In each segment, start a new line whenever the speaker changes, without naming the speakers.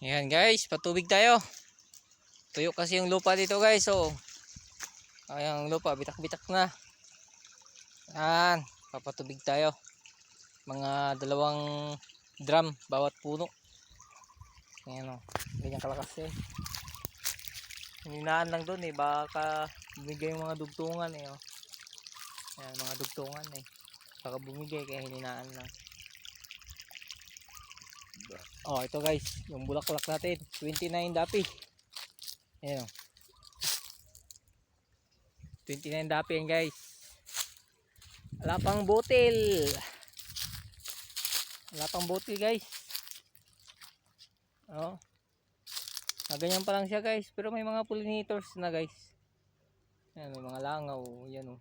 Ayan guys, patubig tayo. Tuyo kasi yung lupa dito guys. So, ayan lupa, bitak-bitak na. Ayan, papatubig tayo. Mga 2 drum bawat puno. Ayan o, ganyan kalakas eh. Hininaan lang doon eh, baka bumigay yung mga dugtungan eh. Oh. Ayan, mga dugtungan eh. Baka bumigay kaya hininaan lang. Oh, ito guys, yung bulaklak natin, 29 dapi. Ayan o. 29 dapi yan guys. Wala pang butil. Wala pang butil guys. Oh. Ganyan pa lang siya guys, pero may mga pollinators na guys. Ayan, may mga langaw, yan oh.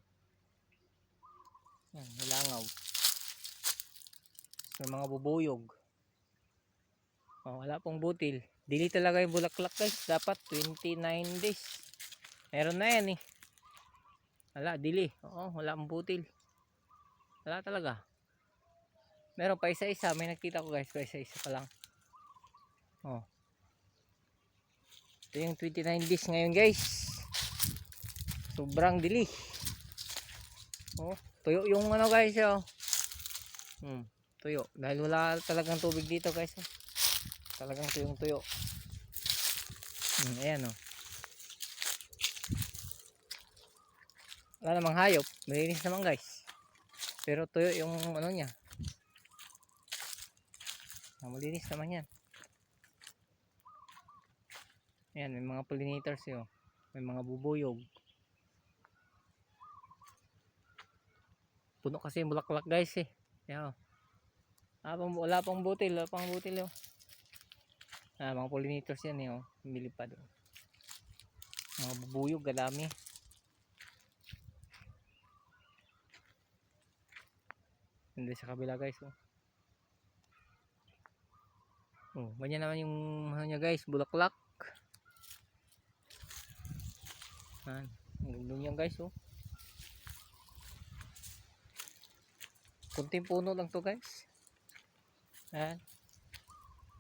Ayan, may langaw. May mga bubuyog. Oh, wala pang butil. Dili talaga yung bulaklak guys, dapat 29 days. Meron na yan eh. Wala, dili. Oo, wala pang butil. Wala talaga. Meron pa isa-isa, may nakita ko guys, pa isa-isa pa lang. Oh. Ito yung 29 days ngayon guys. Sobrang dili. Oh, tuyo yung ano guys oh. Tuyo. Dahil wala talagang tubig dito guys. Oh. Talagang tuyong tuyo. Ayan oh. Wala namang hayop. Malinis naman guys. Pero tuyo yung ano niya. Malinis naman yan. Ayan, may mga pollinators yun. May mga bubuyog. Puno kasi yung bulaklak guys eh. Ayan. Wala pang butil. Wala pang butil yun. Mga pollinators yan eh. Milipad. Mga bubuyog. Kadami. Hindi sa kabila guys. Ganyan naman yung ano niya guys. Bulaklak. Ang ganda niya guys oh. Kunting puno lang to guys. Ayan.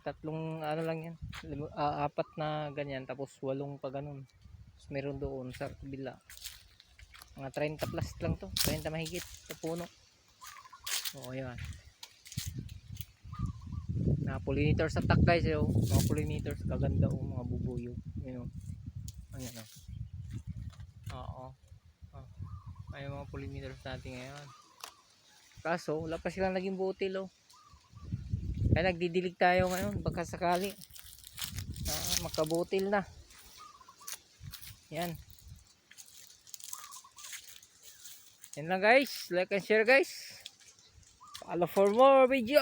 3 ano lang yan. 4 na ganyan. Tapos 8 pa ganun. Tapos meron doon sa kabila. Mga 30 plus lang to. 30 mahigit sa puno. Oo yan. Mga pollinators sa tak guys oh. Mga pollinators kaganda oh. Mga bubuyog. Yun oh. Ayan oh. Oo. Ay mga pollinators natin ngayon. Kaso wala pa silang naging butil oh. Kaya nagdidilig tayo ngayon baka sakali makabutil na. Yan. Yan lang guys. Like and share guys. Follow for more video.